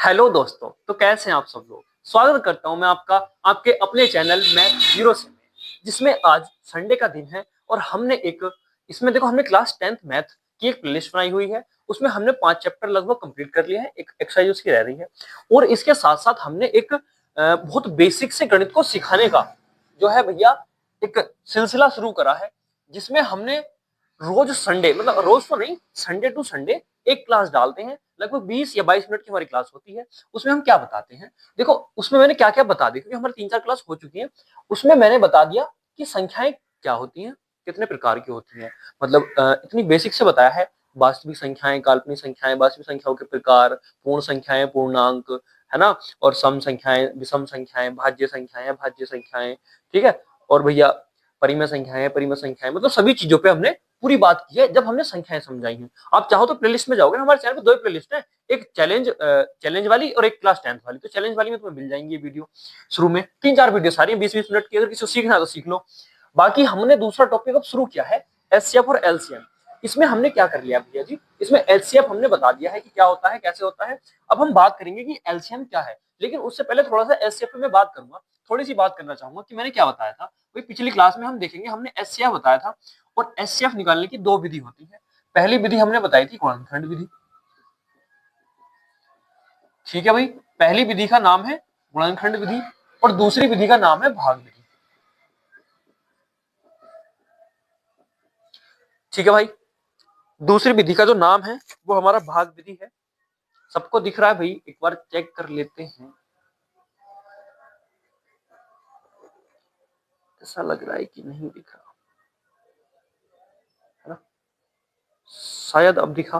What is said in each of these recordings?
Hello दोस्तों, तो कैसे हैं आप सब लोग। स्वागत करता हूं मैं आपका आपके अपने चैनल मैथ जीरो से, जिसमें आज संडे का दिन है और हमने एक इसमें देखो हमने क्लास 10th मैथ की एक प्लेलिस्ट बनाई हुई है। उसमें हमने 5 चैप्टर लगभग कंप्लीट कर लिया है, एक एक्सरसाइज उसकी रह रही है। और इसके साथ साथ हमने एक बहुत बेसिक से गणित को सिखाने का जो है भैया एक सिलसिला शुरू करा है, जिसमें हमने रोज संडे मतलब रोज तो नहीं, संडे टू संडे एक क्लास डालते हैं। लगभग 20 या 22 मिनट की हमारी क्लास होती है। उसमें हम क्या बताते हैं, देखो उसमें मैंने क्या क्या बता दिया, क्योंकि हमारी 3-4 क्लास हो चुकी है। उसमें मैंने बता दिया कि संख्याएं क्या होती हैं, कितने प्रकार की होती हैं। मतलब इतनी बेसिक से बताया है। वास्तविक संख्याएं, काल्पनिक संख्याएं, वास्तविक संख्याओं के प्रकार, पूर्ण संख्याएं, पूर्णांक, है ना, और सम संख्याएं, विषम संख्याएं, भाज्य संख्याएं, भाज्य संख्याएं, ठीक है। और भैया परिमेय संख्याएं, परिमेय संख्याएं, मतलब सभी चीजों पे हमने पूरी बात की है जब हमने संख्याएं समझाई हैं। आप चाहो तो प्लेलिस्ट में जाओगे, हमारे चैनल पे 2 प्लेलिस्ट है, एक चैलेंज वाली और एक क्लास 10th वाली। तो चैलेंज वाली में तुम्हें मिल जाएंगी ये वीडियो, शुरू में 3-4 वीडियो सारी 20-20 मिनट की। अगर किसी को सीखना है तो सीख लो। बाकी हमने दूसरा टॉपिक अब शुरू किया है, एचसीएफ और एलसीएम। इसमें हमने क्या कर लिया भैया जी, इसमें एचसीएफ हमने बता दिया है कि क्या होता है, कैसे होता है। अब हम बात करेंगे कि एलसीएम क्या है, लेकिन उससे पहले थोड़ा सा एचसीएफ पे मैं बात करूंगा। थोड़ी सी बात करना चाहूंगा कि मैंने क्या बताया था। वही पिछली क्लास में हम देखेंगे, हमने एचसीएफ बताया था। और एचसीएफ निकालने की 2 विधि होती है। पहली विधि हमने बताई थी गुणनखंड विधि, ठीक है भाई। पहली विधि का नाम है गुणनखंड विधि और दूसरी विधि का नाम है भाग विधि, ठीक है भाई। दूसरी विधि का जो नाम है वो हमारा भाग विधि है। सबको दिख रहा है भाई, एक बार चेक कर लेते हैं। ऐसा लग रहा है कि नहीं दिख रहा, है ना, शायद अब दिखा,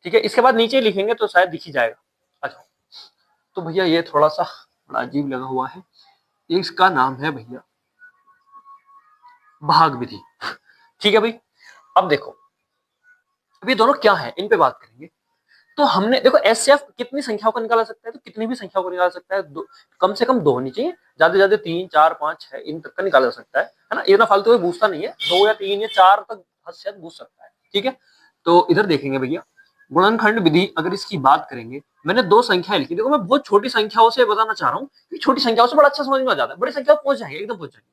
ठीक है। इसके बाद नीचे लिखेंगे तो शायद दिख ही जाएगा। अच्छा, तो भैया ये थोड़ा सा बड़ा अजीब लगा हुआ है, इसका नाम है भैया भाग विधि, ठीक है भाई। अब देखो, अब ये दोनों क्या है, इन पे बात करेंगे। तो हमने देखो एचसीएफ कितनी संख्याओं को निकाला सकता है, तो कितनी भी संख्याओं को निकाल सकता है। कम से कम 2 होनी चाहिए, ज्यादा से ज्यादा 3, 4, 5, 6 इन तक का निकाला जा सकता है ना। इतना फालतू में पूछता नहीं है, 2 या 3 या 4 तक हद से हद पूछ सकता है, ठीक है। तो इधर देखेंगे भैया, गुणनखंड विधि अगर इसकी बात करेंगे, मैंने 2 संख्याएं लिखी। देखो मैं बहुत छोटी संख्याओं से बताना चाह रहा हूँ कि छोटी संख्याओं से बड़ा अच्छा समझ में आ जाता है, बड़ी संख्या पहुंच जाएंगे, एकदम पहुंच जाएंगे।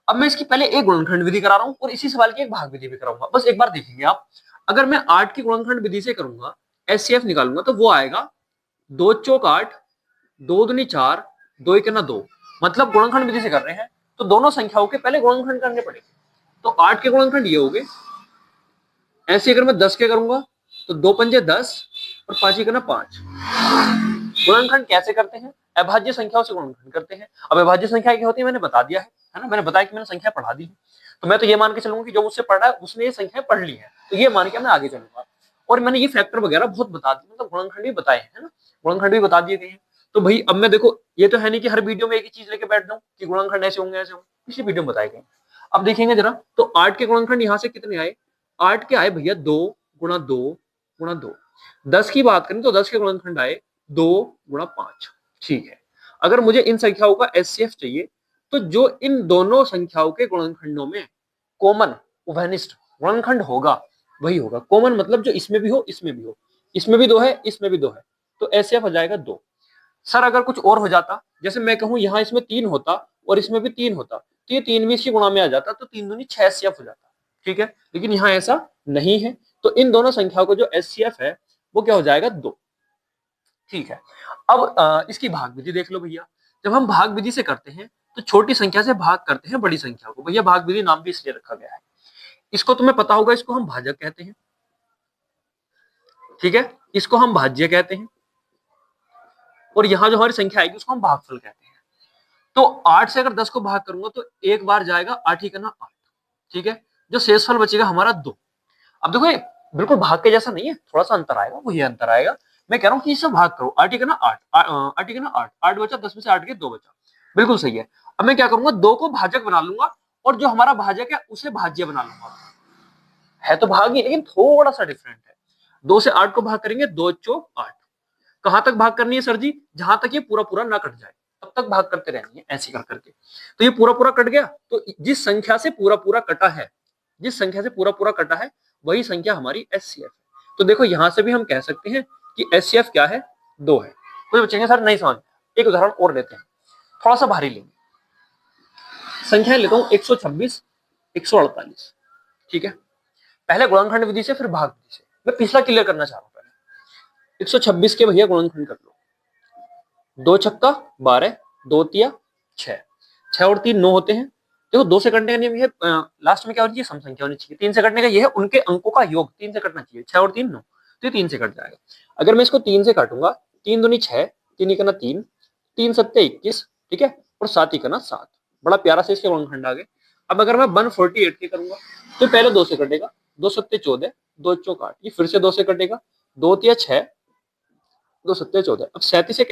अब मैं इसकी पहले एक गुणनखंड विधि करा रहा हूँ और इसी सवाल की एक भाग विधि भी कराऊंगा। बस एक बार देखेंगे आप, अगर मैं 8 की गुणनखंड विधि से करूंगा, एचसीएफ निकालूंगा, तो वो आएगा 2 चौक 8, 2 दूनी 4, 2 एक ना 2। मतलब गुणनखंड विधि से कर रहे हैं तो दोनों संख्याओं के पहले गुणनखंड करने पड़ेंगे। तो 8 के गुणनखंड ये हो गए। ऐसे अगर मैं 10 के करूंगा तो 2 पंजे 10 और 5 एक ना 5। गुणनखंड कैसे करते हैं, अभाज्य संख्याओं से गुणनखंड करते हैं। अब अभाज्य संख्या क्या होती है मैंने बता दिया है ना, मैंने बताया कि मैंने संख्या पढ़ा दी है। तो मैं तो ये मान के चलूंगा कि जो मुझसे पढ़ रहा है उसने ये संख्या पढ़ ली है, तो ये मान के मैं आगे चलूंगा। और मैंने ये फैक्टर वगैरह बहुत बता दिए, मतलब गुणनखंड भी बताए हैं ना, गुणनखंड भी बता दिए गए हैं। तो भाई अब मैं देखो, ये तो है नहीं कि हर वीडियो में एक ही चीज लेके बैठ जाऊं कि गुणनखंड ऐसे होंगे ऐसे होंगे, पिछली वीडियो में बताए गए। अब देखेंगे जरा, तो 8 के गुणनखंड यहां से कितने आए, 8 के आए भैया 2 गुणा 2 गुणा 2। 10 की बात करें तो 10 के गुणनखंड आए 2 गुणा 5, ठीक है। अगर मुझे इन संख्याओं का एचसीएफ चाहिए, तो जो इन दोनों संख्याओं के गुणनखंडों में कॉमन उभयनिष्ठ गुणनखंड होगा वही होगा। कॉमन मतलब जो इसमें भी हो, इसमें भी हो, इसमें भी 2 है, इसमें भी 2 है, तो एचसीएफ हो जाएगा 2। सर अगर कुछ और हो जाता, जैसे मैं कहूं यहां इसमें 3 होता और इसमें भी 3 होता, तो ये 3 भी इसकी गुणा में आ जाता, तो 3 दूनी 6 एचसीएफ हो जाता, ठीक है। लेकिन यहाँ ऐसा नहीं है, तो इन दोनों संख्याओं को जो एचसीएफ है वो क्या हो जाएगा 2, ठीक है। अब इसकी भाग विधि देख लो भैया। जब हम भाग विधि से करते हैं तो छोटी संख्या से भाग करते हैं बड़ी संख्या को, भैया भाग विधि नाम भी इसलिए रखा गया है। इसको तुम्हें पता होगा, इसको हम भाजक कहते हैं, ठीक है, इसको हम भाज्य कहते हैं। और यहां जो हमारी संख्या आएगी उसको हम भागफल कहते हैं। तो 8 से अगर 10 को भाग करूंगा तो एक बार जाएगा 8 ही करना 8, ठीक है। जो शेषफल बचेगा हमारा 2। अब देखो ये बिल्कुल भाग के जैसा नहीं है, थोड़ा सा अंतर आएगा, वही अंतर आएगा। मैं कह रहा हूँ कि इसे भाग करो, 8 ही करना 8, 8 ही करना 8, 8 बचा, 10 में से 8 के 2 बचा, बिल्कुल सही है। अब मैं क्या करूंगा, 2 को भाजक बना लूंगा और जो हमारा भाजक है उसे भाज्य बना लूंगा। है तो भाग ही, लेकिन थोड़ा सा डिफरेंट है। 2 से 8 को भाग करेंगे, 2 चौक 8। कहां तक भाग करनी है सर जी, जहां तक ये पूरा पूरा ना कट जाए तब तक भाग करते रहनी है, ऐसे कर करके। तो ये पूरा पूरा कट गया, तो जिस संख्या से पूरा पूरा कटा है, जिस संख्या से पूरा पूरा कटा है वही संख्या हमारी एचसीएफ है। तो देखो यहां से भी हम कह सकते हैं कि एचसीएफ क्या है, 2 है। कुछ बच्चे सर नहीं समझ, एक उदाहरण और लेते हैं, थोड़ा सा भारी लेंगे। संख्या लेता हूं 126, 148, ठीक है। पहले गुणनखंड विधि से फिर भाग विधि से, मैं पिछला क्लियर करना चाह रहा हूं। पहले 126 के भैया गुणनखंड कर लो, 2 छक्का 12, 2 तिया 6, 6 और 3 9 होते हैं। देखो 2 से कटने का नियम ये है, लास्ट में क्या होनी चाहिए, सम संख्या होनी चाहिए। 3 से कटने का ये है उनके अंकों का योग, 3 से कटना चाहिए। 6 और 3 9, तो ये 3 से कट जाएगा। अगर मैं इसको 3 से काटूंगा, 3 दूनी 6, 3 इकना 3, 3 सत्ते 21, ठीक है, और 7 इकना 7, बड़ा प्यारा से इसके गुणनखंड आ गए। अब अगर मैं 148 के करूंगा तो पहले 2 से कटेगा, 2 सत्ते 14, 2 चौक 8, ये फिर से 2 से कटेगा, 2 तिया 6, 2 सत्ते 14। अब 37 एक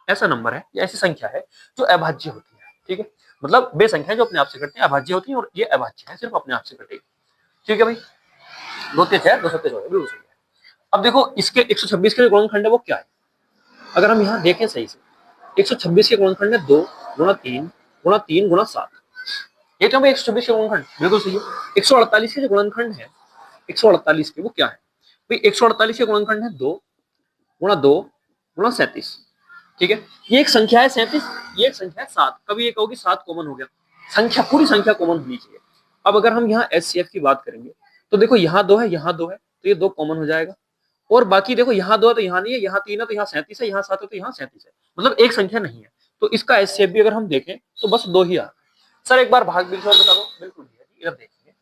ऐसा नंबर है या ऐसी संख्या है जो अभाज्य होती है, ठीक है, मतलब बे संख्या जो अपने आप से कटती है अभाज्य होती है, और ये अभाज्य है, सिर्फ अपने आप से कटेगी, ठीक है भाई। 2 तिया 6, 2 सत्ते 14, बिल्कुल सही है। अब देखो इसके 126 के गुणनखंड है वो क्या है, अगर हम यहाँ देखें सही से, 126 के गुणनखंड है 2 गुणा 3 गुणा 3 गुणा 7, ये तो भाई 126 के गुणनखंड बिल्कुल सही है। 148 के जो गुणनखंड है, 148 के वो क्या है भाई, 148 के गुणनखंड है 2 गुणा 2 गुणा 37, ठीक है। ये एक संख्या है 37, ये एक संख्या है 7, कभी ये कहोगे 7 कॉमन हो गया, संख्या पूरी संख्या कॉमन होनी चाहिए। अब अगर हम यहाँ एचसीएफ की बात करेंगे तो देखो यहाँ 2 है, यहाँ 2 है, तो ये 2 कॉमन हो जाएगा, और बाकी देखो यहाँ 2 है तो यहाँ नहीं है, यहाँ 3 है तो यहाँ 37 है, यहाँ 7 है तो यहाँ 37 है, मतलब एक संख्या नहीं है। तो इसका एचसीएफ भी अगर हम देखें तो बस 2 ही आ रहा है। सर एक बार भाग विधि से बता दो, बिल्कुल इधर देखेंगे,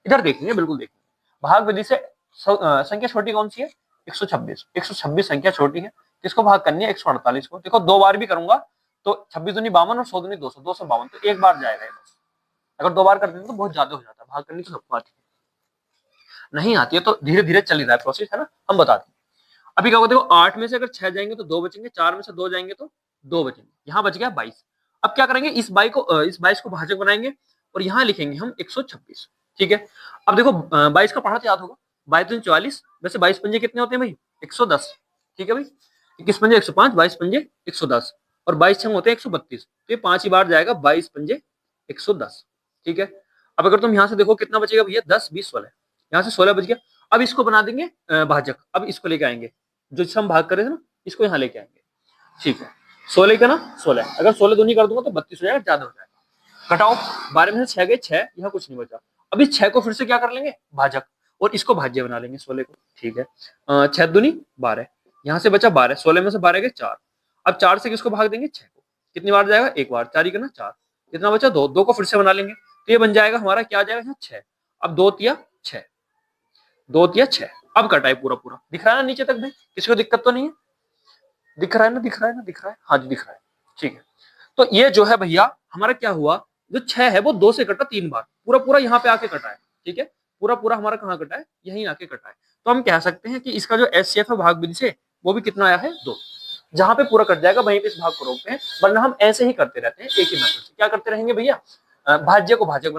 इधर देखेंगे, बिल्कुल देखेंगे। भाग विधि से संख्या छोटी कौन सी है, 126, 126 संख्या छोटी है, किसको भाग करनी है, 148 को। देखो 2 बार भी करूंगा तो 26 दूनी 52 और 100 दूनी 200, 252, तो एक बार जाएगा। अगर 2 बार कर देते तो बहुत ज्यादा हो जाता है, भाग करनी तो सबको आती है, नहीं आती है तो धीरे धीरे चल रहा है प्रोसेस, है ना, हम बताते हैं। अभी क्या होगा, देखो 8 में से अगर 6 जाएंगे तो 2 बचेंगे, 4 में से 2 जाएंगे तो 2 बचेंगे, यहाँ बच गया 22। अब क्या करेंगे, इस 22 को भाजक बनाएंगे और यहाँ लिखेंगे हम 126, ठीक है। अब देखो 22 का पढ़ा तो याद होगा, 22 44, वैसे 22 पंजे कितने होते हैं भाई, 110, ठीक है भाई। 21 पंजे 105, 22 पंजे 110, और 22 छंग होते हैं 132, तो ये 5 ही बार जाएगा, 22 पंजे 110, ठीक है। अब अगर तुम यहाँ से देखो कितना बचेगा भैया, 10 20 16, यहाँ से 16 बच गया। अब इसको बना देंगे भाजक, अब इसको लेके आएंगे, जो हम भाग कर रहे थे ना, इसको यहाँ लेके आएंगे, ठीक है। 16 का ना 16, अगर 16 दूनी कर दूंगा तो 32 हो जाएगा, ज्यादा हो जाएगा। घटाओ, 12 में से 6 गए 6, यहाँ कुछ नहीं बचा। अब इस 6 को फिर से क्या कर लेंगे, भाजक, और इसको भाज्य बना लेंगे 16 को, ठीक है। 6 दूनी 12, यहाँ से बचा 12, 16 में से 12 गए 4, अब 4 से किसको भाग देंगे, 6 को, कितनी बार जाएगा, एक बार, 4 ही का ना 4, कितना बचा 2, 2 को फिर से बना लेंगे, तो ये बन जाएगा हमारा, क्या आ जाएगा यहाँ 6। अब 2 तिया 6, 2 तिया 6, अब कटा है पूरा पूरा, दिख रहा है ना नीचे तक भाई, किसी को दिक्कत तो नहीं है, दिख रहा है ना, दिख रहा है ना, दिख रहा है, हाँ जी दिख रहा है, ठीक है। तो ये जो है भैया हमारा क्या हुआ, जो 6 है वो 2 से कटा 3 बार, पूरा पूरा यहाँ पे आके कटा है, ठीक है, पूरा पूरा हमारा कहाँ कटा है, यहीं आके कटा है। तो हम कह सकते हैं कि इसका जो एचसीएफ है भाग विधि से, वो भी कितना आया है, 2। जहां पे पूरा कट जाएगा वहीं पे इस भाग को रोकते हैं, वरना हम ऐसे ही करते रहते हैं, एक ही मेथड से क्या करते रहेंगे भैया, भाज्य को भाजक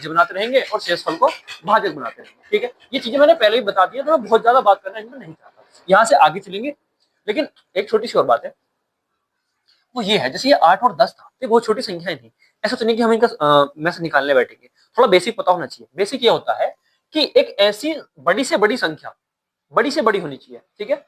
बनाते रहेंगे और शेषफल को भाजक बनाते रहेंगे, ठीक है। ये चीजें मैंने पहले ही बता दी है, तो मैं बहुत ज्यादा बात करना इनमें नहीं चाहता, यहाँ से आगे चलेंगे। लेकिन एक छोटी सी और बात है, वो ये है, जैसे ये 8 और 10 था, ये बहुत छोटी संख्याएं थी, ऐसा तो नहीं कि हम इनका मैसेज निकालने बैठेंगे, थोड़ा बेसिक पता होना चाहिए। बेसिक ये होता है कि एक ऐसी बड़ी से बड़ी संख्या, बड़ी से बड़ी होनी चाहिए, ठीक है।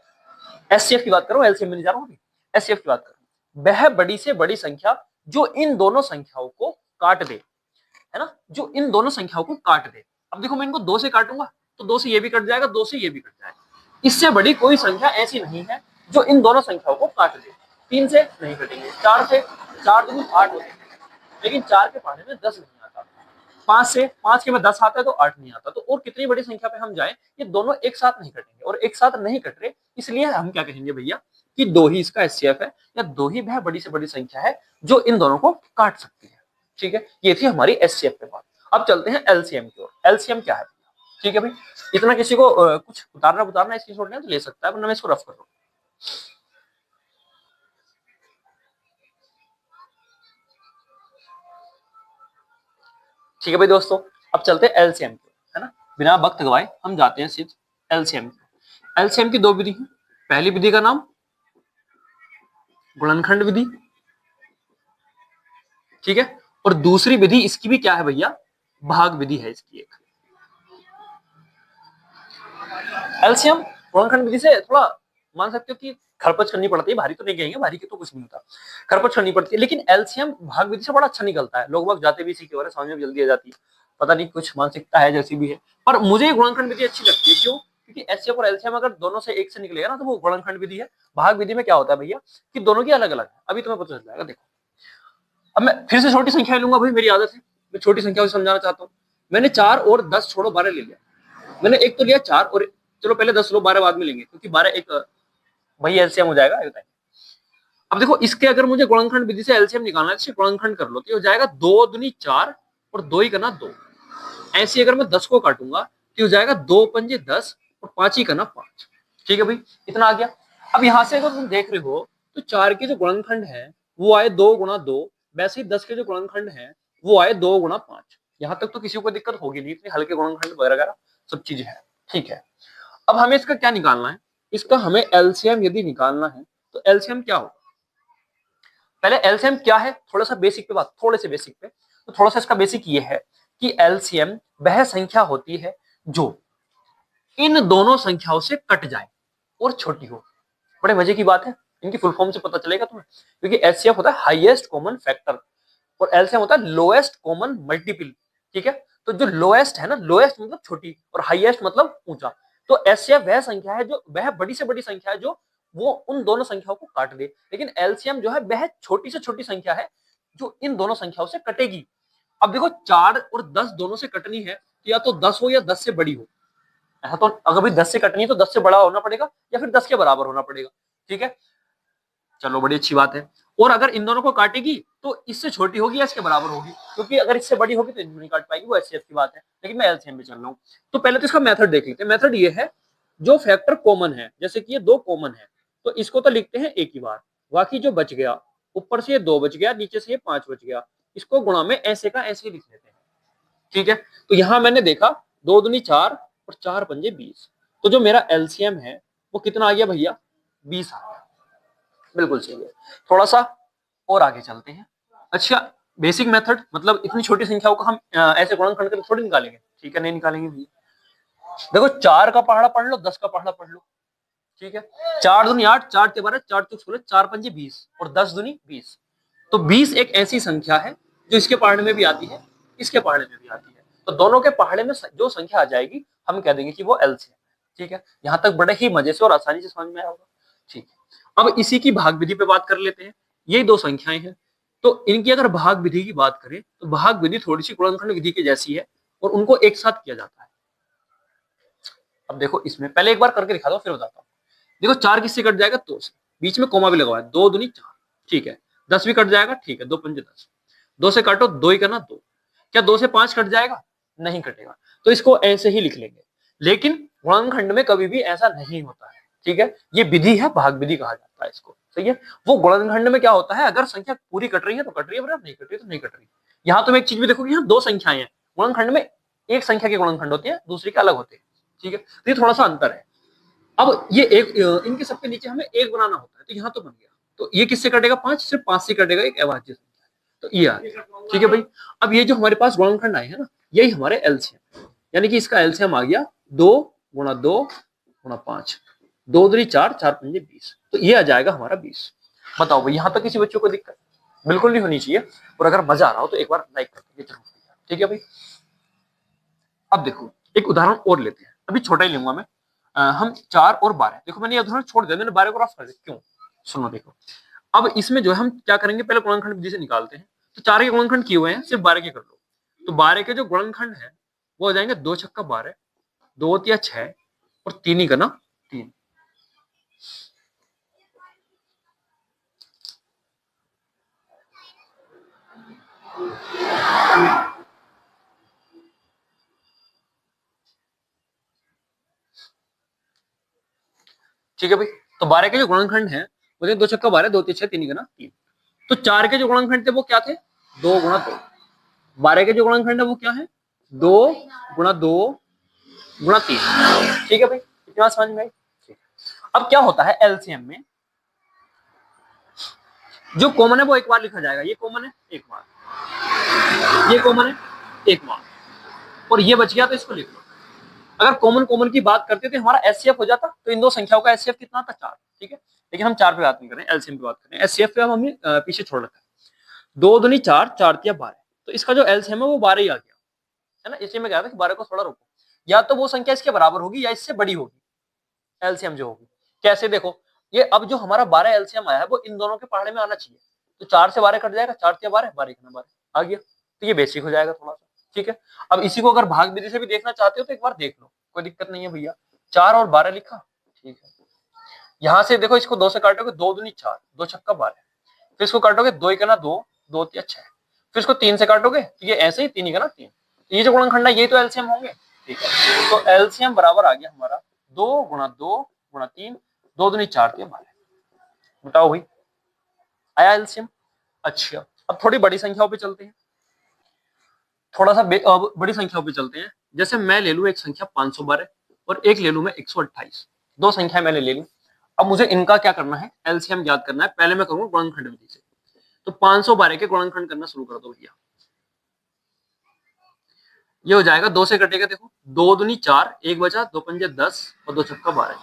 एचसीएफ की बात करो, एलसीएम में नहीं जा रहा हूँ अभी, एचसीएफ की बात करो, वह बड़ी से बड़ी संख्या जो इन दोनों संख्याओं को काट दे, है ना, जो इन दोनों संख्याओं को काट दे। अब देखो मैं इनको 2 से काटूंगा तो 2 से ये भी कट जाएगा, 2 से ये भी कट जाएगा, इससे बड़ी कोई संख्या ऐसी नहीं है जो इन दोनों संख्याओं को काट दे। 3 से नहीं कटेंगे, 4 से, 4 दूनी 8 होते हैं, लेकिन 4 के पढ़ने में 10 नहीं आता, 5 से, 5 के में 10 आता है तो 8 नहीं आता। तो और कितनी बड़ी संख्या पे हम जाएं, ये दोनों एक साथ नहीं कटेंगे, और एक साथ नहीं कट रहे, इसलिए हम क्या कहेंगे भैया कि 2 ही इसका एचसीएफ है, या 2 ही वह बड़ी से बड़ी संख्या है जो इन दोनों को काट सकती है, ठीक है। ये थी हमारी एचसीएफ पे बात। अब चलते हैं एलसीएम की ओर। एलसीएम क्या है, ठीक है भाई, इतना किसी को कुछ उतारना स्क्रीनशॉट लेना तो ले सकता है, वरना मैं इसको रफ कर दूं। ठीक है भाई दोस्तों, अब चलते हैं एलसीएम की, है ना, बिना वक्त गवाए हम जाते हैं सीधे एलसीएम की। एलसीएम की 2 विधि है, पहली विधि का नाम गुणनखंड विधि, ठीक है, और दूसरी विधि इसकी भी क्या है भैया, भाग विधि है इसकी एक। एलसीएम गुणनखंड विधि से थोड़ा मान सकते हो कि खरपच करनी पड़ती है, भारी तो नहीं कहेंगे, भारी की तो कुछ नहीं होता, खरपच करनी पड़ती है, लेकिन एलसीएम भाग विधि से बड़ा अच्छा निकलता है। लोग बाग जाते भी इसी की वजह, समझ में जल्दी आ जाती है, पता नहीं कुछ मानसिकता है जैसी भी है, पर मुझे गुणनखंड विधि अच्छी लगती है। क्यों? क्योंकि एचसीएफ और एलसीएम अगर दोनों से एक से निकलेगा ना तो वो गुणनखंड विधि है। भाग विधि में क्या होता है भैया कि दोनों की अलग अलग है, अभी तुम्हें पता चल जाएगा। देखो अब मैं फिर से छोटी संख्या लूंगा भाई, मेरी आदत है, मैं छोटी संख्या से समझाना चाहता हूँ। मैंने 4 और 10 छोड़ो 12 ले लिया। मैंने एक तो लिया 4 और चलो पहले 10 लो, 12 बाद में लेंगे क्योंकि 12 एक वही एलसीएम हो जाएगा। अब देखो इसके अगर मुझे गुणनखंड विधि से एलसीएम निकालना है, गुणनखंड कर लो तो हो जाएगा 2 दूनी 4 और 2 ही करना 2। ऐसे अगर मैं 10 को काटूंगा तो हो जाएगा 2 पंजे 10 और 5 ही करना 5। ठीक है भाई, इतना आ गया। अब यहां से अगर तुम देख रहे हो तो 4 के जो गुणनखंड है वो आए 2 गुणा 2, वैसे ही 10 के जो गुणनखंड है वो आए 2 गुणा 5। यहां तक तो किसी को दिक्कत होगी नहीं, इतने हल्के गुणनखंड वगैरह सब चीजें हैं। ठीक है, अब हमें इसका क्या निकालना है? इसका हमें एलसीएम यदि निकालना है तो एलसीएम क्या होगा? पहले एलसीएम क्या है, थोड़ा सा बेसिक पे बात, थोड़े से बेसिक पे, तो थोड़ा सा इसका बेसिक ये है कि एलसीएम वह संख्या होती है जो इन दोनों संख्याओं से कट जाए और छोटी हो। बड़े मजे की बात है, इनकी फुल फॉर्म से पता चलेगा तुम्हें, क्योंकि एचसीएफ होता है हाईएस्ट कॉमन फैक्टर और एलसीएम होता है लोएस्ट कॉमन मल्टीपल। ठीक है, तो जो लोएस्ट है ना, लोएस्ट मतलब छोटी और हाईएस्ट मतलब ऊंचा, तो एचसीएफ वह संख्या है जो वह बड़ी से बड़ी संख्या है जो वो उन दोनों संख्याओं को काट दे। लेकिन एलसीएम जो है वह छोटी से छोटी संख्या है जो इन दोनों संख्याओं से कटेगी। अब देखो 4 और 10 दोनों से कटनी है तो या तो 10 हो या 10 से बड़ी हो। ऐसा तो अगर भी 10 से कटनी है तो 10 से बड़ा होना पड़ेगा या फिर 10 के बराबर होना पड़ेगा। ठीक है, चलो बड़ी अच्छी बात है। और अगर इन दोनों को काटेगी तो इससे छोटी होगी या इसके बराबर होगी, क्योंकि अगर इससे बड़ी होगी तो इनको नहीं काट पाएगी, वो एचसीएफ की बात है। लेकिन मैं एलसीएम पे चल रहा हूँ, तो पहले तो इसका मेथड देख लेते हैं। मेथड ये है, जो फैक्टर कॉमन है, जैसे कि ये 2 कॉमन है तो इसको तो लिखते हैं एक ही बार, बाकी जो बच गया ऊपर से ये 2 बच गया, नीचे से ये 5 बच गया, इसको गुणा में ऐसे का ऐसे लिख लेते हैं। ठीक है, तो यहां मैंने देखा 2 दूनी 4 और 4 पंजे 20, तो जो मेरा एलसीएम है वो कितना आ गया भैया? 20 आ गया। बिल्कुल सही है। थोड़ा सा और आगे चलते हैं। अच्छा, बेसिक मेथड मतलब इतनी छोटी संख्याओं को हम ऐसे गुणनखंड करके थोड़ी निकालेंगे। ठीक है, नहीं निकालेंगे भैया। देखो 4 का पहाड़ा पढ़ लो, 10 का पहाड़ा पढ़ लो। ठीक है, 4 दूनी 8, 4 के 12, 4 चौक 16, 4 पंजे 20 और 10 दूनी 20। तो 20 एक ऐसी संख्या है जो इसके पहाड़े में भी आती है, इसके पहाड़े में भी आती है, तो दोनों के पहाड़े में जो संख्या आ जाएगी हम कह देंगे कि वो एलसीएम है। ठीक है, यहां तक बड़े ही मजे से और आसानी से समझ में आया होगा। ठीक है, अब इसी की भाग विधि पे बात कर लेते हैं। यही 2 संख्याएं हैं, तो इनकी अगर भाग विधि की बात करें तो भाग विधि थोड़ी सी गुणनखंड विधि की जैसी है और उनको एक साथ किया जाता है। अब देखो इसमें पहले एक बार करके दिखा दो फिर बताता हूँ। देखो 4 किससे कट जाएगा? 2 से, बीच में कोमा भी लगा हुआ है, 2 दूनी 4। ठीक है, 10 भी कट जाएगा। ठीक है, 2 पंजे 10, 2 से काटो 2 ही करना 2। क्या 2 से 5 कट जाएगा? नहीं कटेगा, तो इसको ऐसे ही लिख लेंगे। लेकिन गुणनखंड में कभी भी ऐसा नहीं होता है। ठीक है, ये विधि है, भाग विधि कहा जाता है इसको। सही है, वो गुणनखंड में क्या होता है, अगर संख्या पूरी कट रही है तो कट रही है, नहीं कट रही तो नहीं कट रही। यहाँ तुम एक चीज भी देखोगे, यहाँ 2 संख्याएं हैं गुणनखंड में, एक संख्या के गुणनखंड होते हैं, दूसरे के अलग होते हैं। ठीक है, तो ये थोड़ा सा अंतर है। अब ये एक इनके सबके नीचे हमें एक बनाना होता है, तो यहाँ तो बन गया। तो ये किससे कटेगा? 5, सिर्फ 5 से कटेगा, एक अभाज्य संख्या, तो ये आ गया। ठीक है भाई, अब ये जो हमारे पास गुणनखंड आए हैं ना, यही हमारे एलसीएम, यानी कि इसका एलसीएम आ गया 2 गुणा 2 गुणा 5, 2 दूनी 4, 4 पंजे 20, तो ये आ जाएगा हमारा 20। बताओ भाई, यहाँ तक किसी बच्चों को दिक्कत बिल्कुल नहीं होनी चाहिए, और अगर मजा आ रहा हो तो एक बार लाइक कर दीजिए जरूर। ठीक है भाई, अब देखो एक उदाहरण और लेते हैं, अभी छोटा ही लूंगा मैं। हम 4 और 12, देखो मैंने ये उदाहरण छोड़ दिया, मैंने 12 को रफ कर दिया, क्यों? सुनो देखो, अब इसमें जो है हम क्या करेंगे, पहले गुणनखंड विधि से निकालते हैं। तो 4 के गुणनखंड किए हुए हैं, सिर्फ 12 के कर लो। तो 12 के जो गुणनखंड है वो हो जाएंगे 2 छक्का 12, 2 तिया 6 और 3 ही करना 3। ठीक है भाई, तो 12 के जो गुणनखंड है वो 2 छक्का 12, 2 तिया 6, 3 ही करना 3। तो 4 के जो गुणनखंड थे वो क्या थे? 2 गुणा 2। 12 के जो गुणनखंड है वो क्या है? 2 गुणा 2 गुणा 3। ठीक है भाई, इतना समझ में आई? अब क्या होता है एलसीएम में, जो कॉमन है वो एक बार लिखा जाएगा, ये कॉमन है एक बार, ये कॉमन है एक बार, और ये बच गया तो इसको लिख लो। अगर कॉमन कॉमन की बात करते थे हमारा एचसीएफ हो जाता, तो इन दो संख्याओं का एचसीएफ कितना था 4, ठीक है। लेकिन हम 4 पे बात नहीं कर रहे हैं, एलसीएम पे बात कर रहे हैं। एचसीएफ पे हम हमने पीछे छोड़ रखा है। 2 दूनी 4, 4 तिया 12, तो इसका जो एलसीएम है वो 12 ही आ गया, है ना। इसलिए मैं कह रहा था कि 12 को थोड़ा रोको, या तो वो संख्या इसके बराबर होगी या इससे बड़ी होगी एलसीएम जो होगी। कैसे देखो, ये अब जो हमारा 12 एलसीएम आया है वो इन दोनों के पहाड़े में आना चाहिए, तो 4 से 12 कट जाएगा, 4 तिया 12, 12 का 12 आ गया, तो ये बेसिक हो जाएगा थोड़ा सा, ठीक है। अब इसी को अगर भाग विधि से भी देखना चाहते हो तो एक बार देख लो, कोई दिक्कत नहीं है भैया। 4 और 12 लिखा, ठीक है। यहां से देखो, इसको 2 से काटोगे, 2 दूनी 4, 2 छक्का 12, फिर इसको काटोगे 2 एक ना 2, 2 तिया 6, फिर इसको 3 से काटोगे तो ये ऐसे ही 3 का ना 3, ये जो गुणनखंड है ये तो एलसीएम होंगे, ठीक है। तो एलसीएम बराबर आ गया हमारा 2 गुणा 2 गुणा 3, 2 दूनी 4 तिया 12। बताओ भाई, आया एलसीएम। अच्छा, अब थोड़ी बड़ी संख्याओं पे चलते हैं, थोड़ा सा बड़ी संख्याओं पे चलते हैं। जैसे मैं ले लूं एक संख्या 512 और एक ले लूं मैं 128, दो संख्या मैंने ले ली। अब मुझे इनका क्या करना है, एलसीएम ज्ञात करना है। पहले मैं करूंगा गुणनखंड विधि से, तो 512 के गुणनखंड करना शुरू कर दो भैया। ये हो जाएगा 2 से कटेगा, देखो 2 दूनी 4, 1 बचा, 2 पंजे 10 और 2 छक्का 12,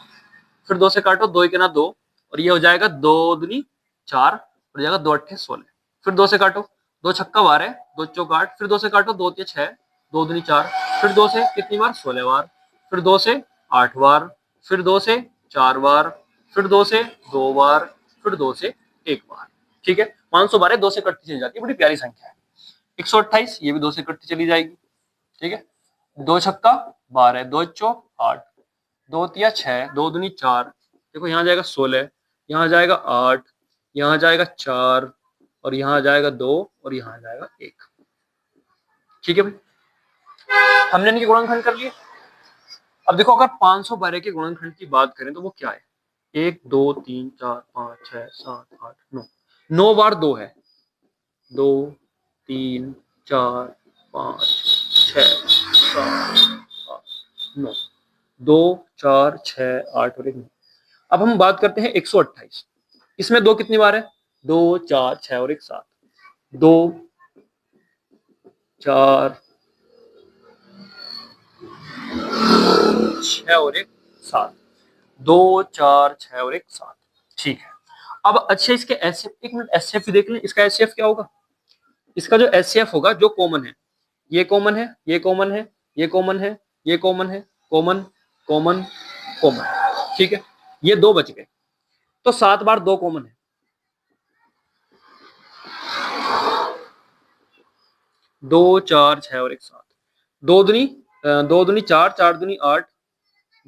फिर 2 से काटो, 2 एक ना 2, और ये हो जाएगा 2 दूनी 4, हो जाएगा 2 अट्ठे 16, फिर 2 से काटो, 2 छक्का 12, 2 चौक 8, फिर 2 से काटो, 2 तिया 6, 2 दूनी 4, फिर 2 से कितनी बार 16 बार, फिर 2 से 8 बार, फिर 2 से 4 बार, फिर 2 से 2 बार, फिर 2 से 1 बार, ठीक है। 512 2 से कटती चली जाती है, बड़ी प्यारी संख्या है। 128 ये भी 2 से कटती चली जाएगी, ठीक है। 2 छक्का 12, 2 चौक 8, 2 तिया 6, 2 दूनी 4, देखो यहाँ जाएगा 16, यहाँ जाएगा 8, यहाँ जाएगा 4, और यहाँ जाएगा 2, और यहाँ जाएगा 1, ठीक है भाई। हमने इनके गुणनखंड कर लिए। अब देखो, अगर 512 के गुणनखंड की बात करें तो वो क्या है, 1 2 3 4 5 6 7 8 9, 9 बार 2 है, 2 3 4 5 6 7 8 9, 2 4 6 8 और 1 9। अब हम बात करते हैं 128, इसमें 2 कितनी बार है, 2 4 6 और 1 7, 2 4 6 और 1 7, 2 4 6 और 1 7, ठीक है। अब अच्छा, इसके एचसीएफ, एक मिनट एचसीएफ देख लें, इसका एचसीएफ क्या होगा। इसका जो एचसीएफ होगा, जो कॉमन है, ये कॉमन है, ये कॉमन है, ये कॉमन है, ये कॉमन है, कॉमन कॉमन कॉमन, ठीक है। ये 2 बच गए, तो 7 बार 2 कॉमन है, 2 4 6 और 1 7, 2 दूनी 4, 4 दूनी 8,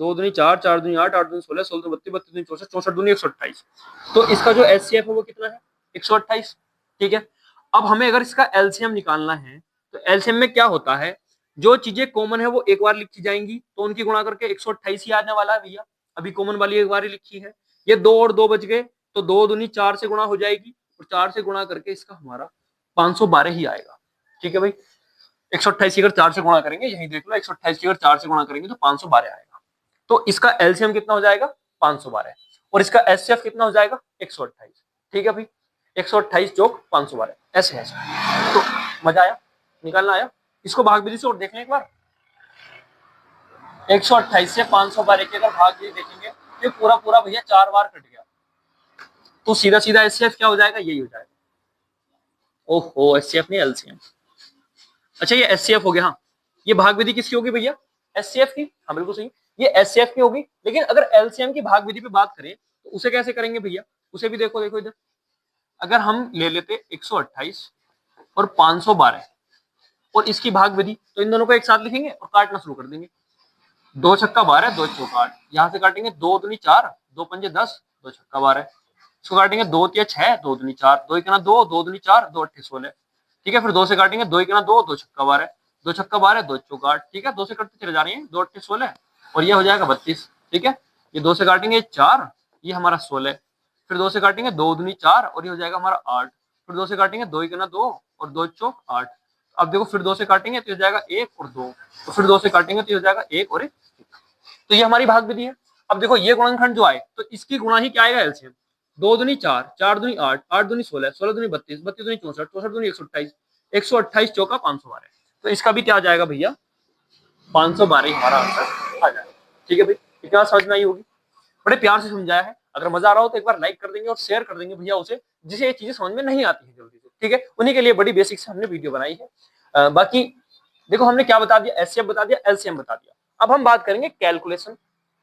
2 दूनी 4, 4 दूनी 8, 8 दूनी 16, 16 दूनी 32, 32 दूनी 64, 64 दूनी 128, तो इसका जो एचसीएफ है वो कितना है, 128, ठीक है। अब हमें अगर इसका एलसीएम निकालना है, तो एलसीएम में क्या होता है, जो चीजें कॉमन है वो एक बार लिखी जाएंगी, तो उनकी गुणा करके 128 ही आने वाला है भैया। अभी कॉमन वाली एक बार ही लिखी है, ये 2 और 2 बच गए, तो 2 दूनी 4 से गुणा हो जाएगी, और 4 से गुणा करके इसका हमारा 512 ही आएगा, ठीक है भाई। 128 की अगर 4 से गुणा करेंगे, यही देख लो, 128 की अगर 4 से गुणा करेंगे तो 512 आएगा। तो इसका एलसीएम कितना हो जाएगा, 512, और इसका एचसीएफ कितना हो जाएगा, 128, ठीक है भाई। 128 जोक 512, ऐसे है। तो मजा आया, निकालना आया। इसको भाग विधि से और देख लें एक बार। 128 से 512 के अगर भाग विधि देखेंगे, ये पूरा पूरा भैया 4 बार कट गया, तो सीधा सीधा एचसीएफ क्या हो जाएगा, यही हो जाएगा। ओहो, एचसीएफ नहीं एलसीएम। अच्छा, ये एचसीएफ हो गया। हाँ, ये भाग विधि किसकी होगी भैया, एचसीएफ की। हाँ बिल्कुल सही, ये एचसीएफ की होगी। लेकिन अगर एलसीएम की भाग विधि पे बात करें तो उसे कैसे करेंगे भैया, उसे भी देखो, देखो इधर। अगर हम ले लेते 128 और 512 और इसकी भाग विधि, तो इन दोनों को एक साथ लिखेंगे और काटना शुरू कर देंगे। 2 छक्का 12, 2 चौक 8, यहाँ से काटेंगे 2 दूनी 4, 2 पंजे 10, 2 छक्का 12, इसको काटेंगे 2 तिया 6, 2 दूनी 4, 2 एक ना 2, 2 दूनी 4, 2 अट्ठे 16, ठीक है। फिर 2 से काटेंगे, 2 एक ना 2, 2 छक्का 12, 2 छक्का 12, 2 चौक 8, ठीक है। 2 से कटते चले जा रही है, 2 अट्ठे 16, और ये हो जाएगा 32, ठीक है। ये 2 से काटेंगे 4, ये हमारा 16, फिर 2 से काटेंगे 2 दूनी 4, और ये हो जाएगा हमारा 8, फिर 2 से काटेंगे 2 एक ना 2 और 2 चौक 8। अब देखो, फिर 2 से काटेंगे तो हो जाएगा 1 और 2, तो फिर 2 से काटेंगे तो हो जाएगा 1 और 1, तो ये हमारी भाग विधि है। अब देखो, ये गुणनखंड जो आए तो इसकी गुणा ही क्या आएगा, एलसीएम। 2 दूनी 4, 4 दूनी 8, 8 दूनी 16, 16 दूनी 32, 32 दूनी 64, 64 दूनी 128, 128 चौका 512, तो इसका भी क्या आ जाएगा भैया, 512 हमारा आंसर ठीक है भाई, इतना समझ में आई होगी, बड़े प्यार से समझाया है। अगर मजा आ रहा हो तो एक बार लाइक कर देंगे और शेयर कर देंगे भैया उसे, जिसे ये चीजें समझ में नहीं आती है जल्दी से, ठीक है, उन्हीं के लिए बड़ी बेसिक से हमने वीडियो बनाई है। बाकी देखो हमने क्या बता दिया, एचसीएफ बता दिया, एलसीएम बता दिया। अब हम बात करेंगे कैलकुलेशन,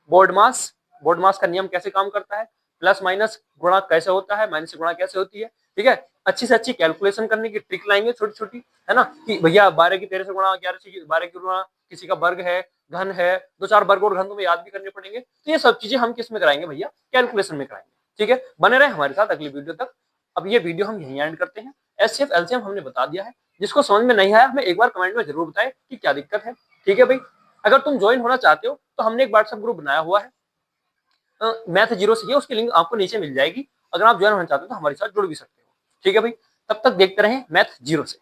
बोर्ड मास, बोर्ड मास का नियम कैसे काम करता है, प्लस माइनस गुणा कैसे होता है, माइनस से गुणा कैसे होती है, ठीक है, अच्छी से अच्छी कैलकुलेशन करने की ट्रिक लाएंगे छोटी छोटी, है ना, कि भैया 12 की 13 से गुणा, 11 से 12 की गुणा, किसी का वर्ग है, घन है, दो चार वर्ग और घन तुम्हें याद भी करने पड़ेंगे, तो ये सब चीजें हम किस में कराएंगे भैया, कैलकुलेशन में कराएंगे, ठीक है, बने रहे हमारे साथ अगली वीडियो तक। अब ये वीडियो हम यहीं एंड करते हैं। एचसीएफ एलसीएम हमने बता दिया है, जिसको समझ में नहीं आया हमें एक बार कमेंट में जरूर बताएं कि क्या दिक्कत है, ठीक है भाई। अगर तुम ज्वाइन होना चाहते हो तो हमने एक व्हाट्सएप ग्रुप बनाया हुआ है, मैथ जीरो से, उसकी लिंक आपको नीचे मिल जाएगी, अगर आप ज्वाइन होना चाहते हो तो हमारे साथ जुड़ भी सकते हो, ठीक है भाई। तब तक देखते रहें मैथ जीरो से।